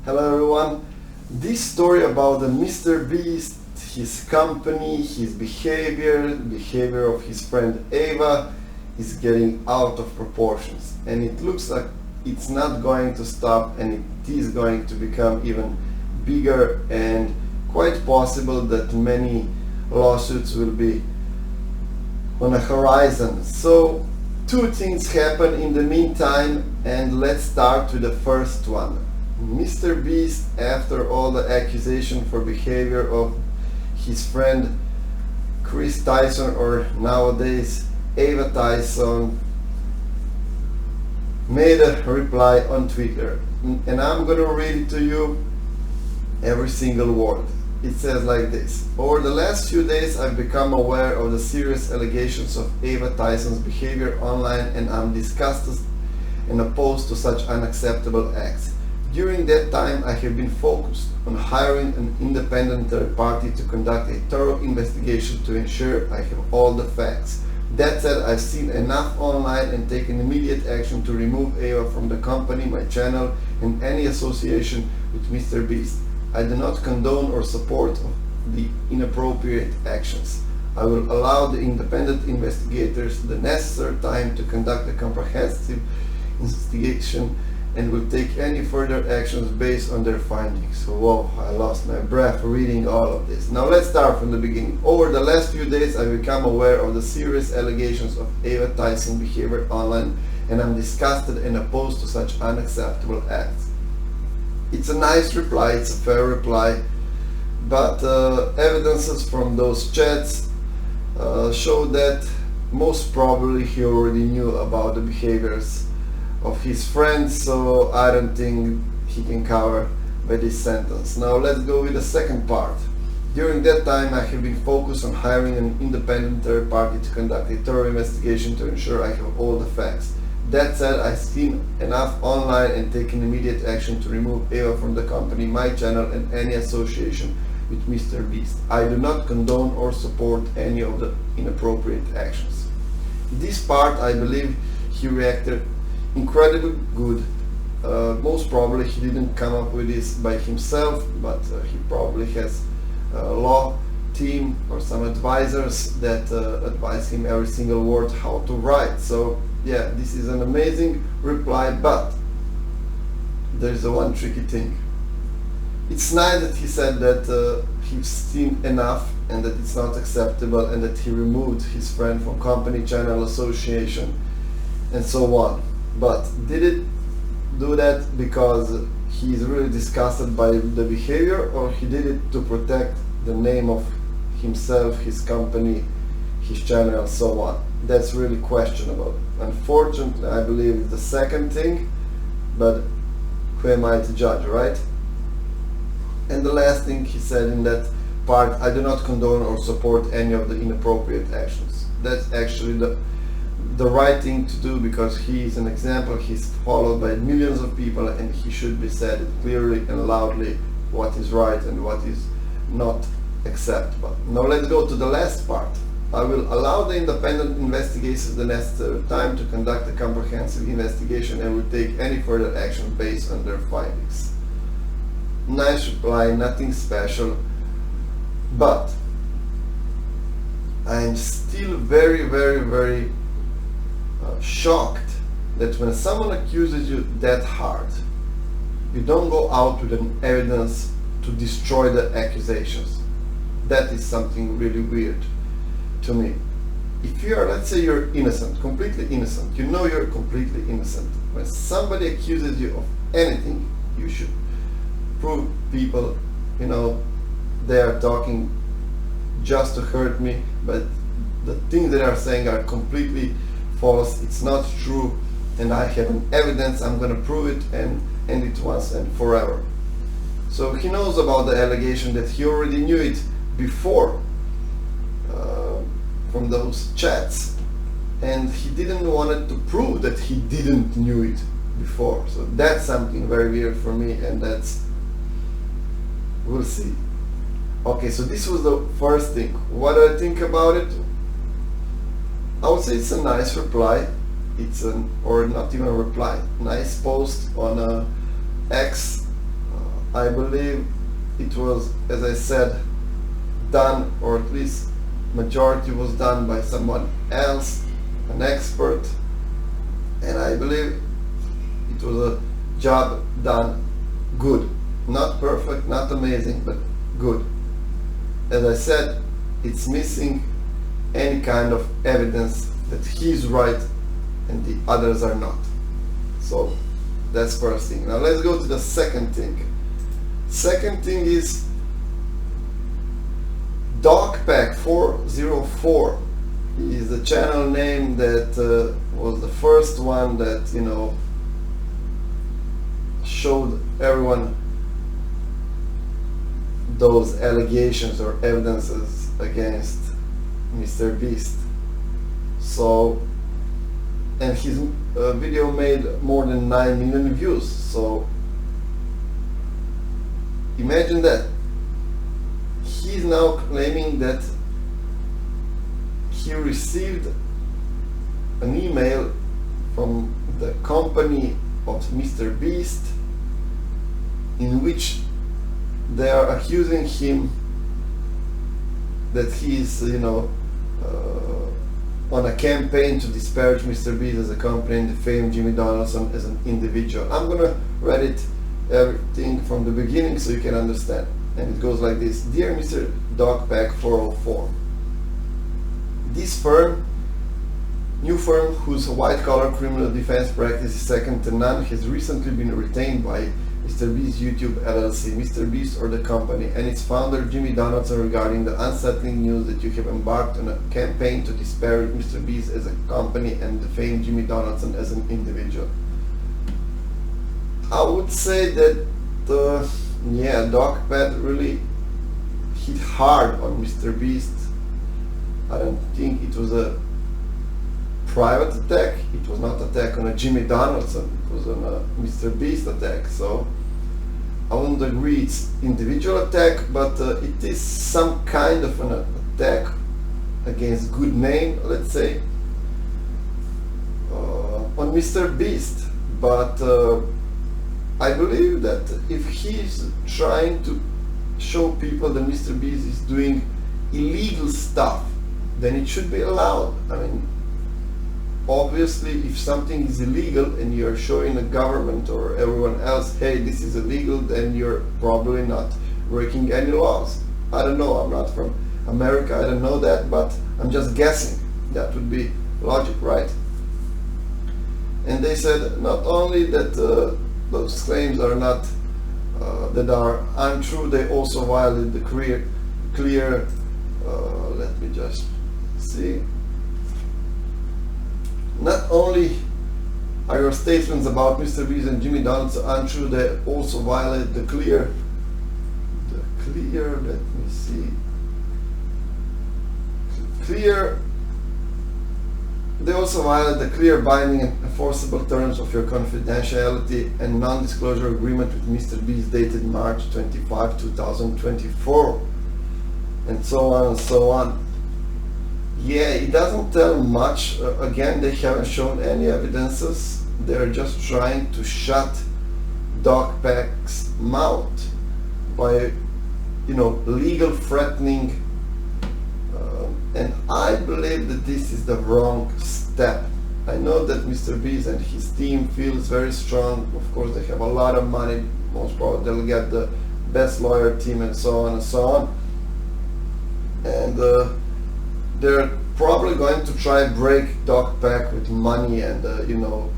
Hello everyone. This story about the MrBeast, his company, his behavior, the behavior of his friend Ava is getting out of proportions, and it looks like it's not going to stop, and it is going to become even bigger, and quite possible that many lawsuits will be on the horizon. So two things happen in the meantime, and let's start with the first one. MrBeast, after all the accusation for behavior of his friend Chris Tyson, or nowadays Ava Tyson, made a reply on Twitter, and I'm gonna read it to you, every single word. It says like this: over the last few days I've become aware of the serious allegations of Ava Tyson's behavior online, and I'm disgusted and opposed to such unacceptable acts. During that time, I have been focused on hiring an independent third party to conduct a thorough investigation to ensure I have all the facts. That said, I've seen enough online and taken immediate action to remove Ava from the company, my channel, and any association with MrBeast. I do not condone or support the inappropriate actions. I will allow the independent investigators the necessary time to conduct a comprehensive investigation and will take any further actions based on their findings. Whoa, I lost my breath reading all of this. Now let's start from the beginning. Over the last few days, I've become aware of the serious allegations of Ava Tyson behavior online, and I'm disgusted and opposed to such unacceptable acts. It's a nice reply, it's a fair reply, but evidences from those chats show that most probably he already knew about the behaviors of his friends, so I don't think he can cover by this sentence. Now let's go with the second part. During that time, I have been focused on hiring an independent third party to conduct a thorough investigation to ensure I have all the facts. That said, I've seen enough online and taken immediate action to remove Ava from the company, my channel, and any association with MrBeast. I do not condone or support any of the inappropriate actions. This part, I believe he reacted incredibly good. Most probably he didn't come up with this by himself, but he probably has a law team or some advisors that advise him every single word how to write. So yeah, this is an amazing reply, but there's one tricky thing. It's nice that he said that he's seen enough and that it's not acceptable, and that he removed his friend from company, channel, association, and so on. But did it do that because he's really disgusted by the behavior, or he did it to protect the name of himself, his company, his channel, and so on? That's really questionable. Unfortunately, I believe it's the second thing, but who am I to judge, right? And the last thing he said in that part: I do not condone or support any of the inappropriate actions. That's actually the right thing to do, because he is an example. He's followed by millions of people, and he should be said clearly and loudly what is right and what is not acceptable. Now let's go to the last part. I will allow the independent investigators the necessary time to conduct a comprehensive investigation and will take any further action based on their findings. Nice reply, nothing special, but I'm still very shocked that when someone accuses you that hard, you don't go out with an evidence to destroy the accusations. That is something really weird to me. If you are, let's say you're innocent, completely innocent, you know you're completely innocent, when somebody accuses you of anything, you should prove people, you know, they are talking just to hurt me, but the things they are saying are completely false, it's not true, and I have an evidence, I'm gonna prove it and end it once and forever. So he knows about the allegation, that he already knew it before from those chats, and he didn't want to prove that he didn't knew it before. So that's something very weird for me, and that's, we'll see. Okay, so this was the first thing. What do I think about it? I would say it's a nice reply. It's an, or not even a reply, nice post on X. I believe it was, as I said, done, or at least majority was done by someone else, an expert, and I believe it was a job done good. Not perfect, not amazing, but good. As I said, it's missing any kind of evidence that he's right and the others are not. So that's first thing. Now let's go to the second thing. Second thing is DogPack404 is the channel name that was the first one that, you know, showed everyone those allegations or evidences against MrBeast. So, and his video made more than 9 million views. So imagine that. He's now claiming that he received an email from the company of MrBeast in which they are accusing him that he's, you know, on a campaign to disparage MrBeast as a company and defame Jimmy Donaldson as an individual. I'm gonna read it everything from the beginning so you can understand. And it goes like this. Dear Mr. DogPack404, this firm, new firm whose white-collar criminal defense practice is second to none, has recently been retained by MrBeast YouTube LLC, MrBeast or the company, and its founder Jimmy Donaldson regarding the unsettling news that you have embarked on a campaign to disparage MrBeast as a company and defame Jimmy Donaldson as an individual. I would say that yeah, DogPack really hit hard on MrBeast. I don't think it was a private attack. It was not attack on a Jimmy Donaldson. It was on a MrBeast attack. So I wouldn't agree it's individual attack, but it is some kind of an attack against good name, let's say, on MrBeast. But I believe that if he's trying to show people that MrBeast is doing illegal stuff, then it should be allowed. I mean, obviously, if something is illegal and you're showing the government or everyone else, hey, this is illegal, then you're probably not breaking any laws. I don't know, I'm not from America, I don't know that, but I'm just guessing. That would be logic, right? And they said not only that those claims are not that are untrue, they also violate the clear let me just see. Not only are your statements about MrBeast and Jimmy Donaldson untrue, they also violate the clear, let me see, they also violate the clear, binding and enforceable terms of your confidentiality and non-disclosure agreement with MrBeast dated March 25, 2024, and so on and so on. Yeah, it doesn't tell much. Again, they haven't shown any evidences. They're just trying to shut DogPack's mouth by, you know, legal threatening. And I believe that this is the wrong step. I know that MrBeast and his team feels very strong. Of course, they have a lot of money. Most probably they'll get the best lawyer team and so on and so on. And they're probably going to try and break DogPack with money and you know,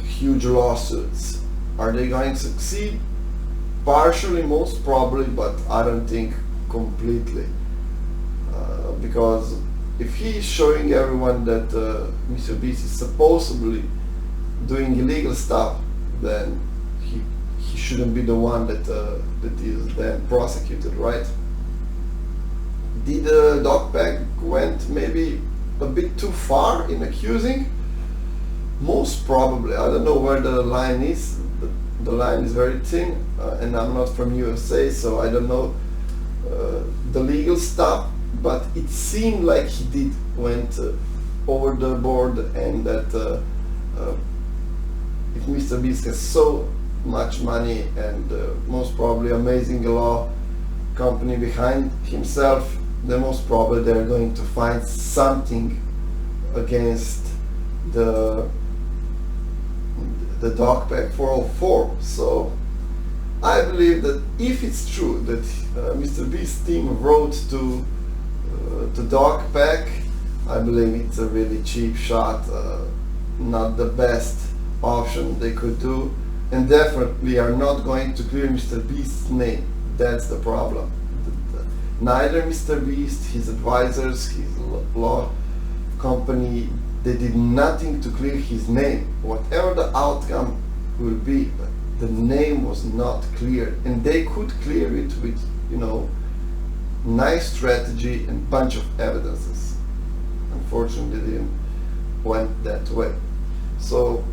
huge lawsuits. Are they going to succeed? Partially, most probably, but I don't think completely. Because if he's showing everyone that MrBeast is supposedly doing illegal stuff, then he shouldn't be the one that is then prosecuted, right? Did DogPack went maybe a bit too far in accusing? Most probably. I don't know where the line is. The line is very thin, and I'm not from USA, so I don't know the legal stuff. But it seemed like he went over the board, and that if MrBeast has so much money, and most probably probably amazing law company behind himself, then most probably they're going to find something against the DocPack 404. So I believe that if it's true that MrBeast team wrote to DocPack, I believe it's a really cheap shot, not the best option they could do, and definitely are not going to clear MrBeast's name. That's the problem. Neither MrBeast, his advisors, his law company, they did nothing to clear his name, whatever the outcome will be. But the name was not cleared, and they could clear it with, you know, nice strategy and bunch of evidences. Unfortunately, it didn't went that way. So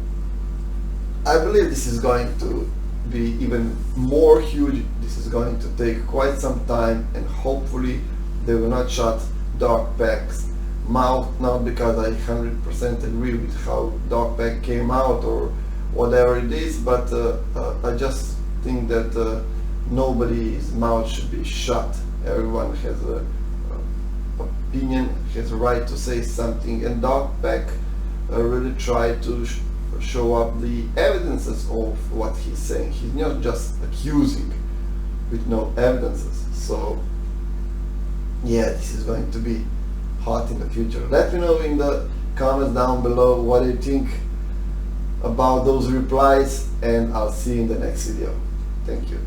I believe this is going to be even more huge. This is going to take quite some time, and hopefully they will not shut DocPack's mouth, not because I 100% agree with how DocPack came out or whatever it is, but I just think that nobody's mouth should be shut. Everyone has an opinion, has a right to say something, and DocPack really tried to show up the evidences of what he's saying. He's not just accusing with no evidences. So yeah, this is going to be hot in the future. Let me know in the comments down below what you think about those replies, and I'll see you in the next video. Thank you.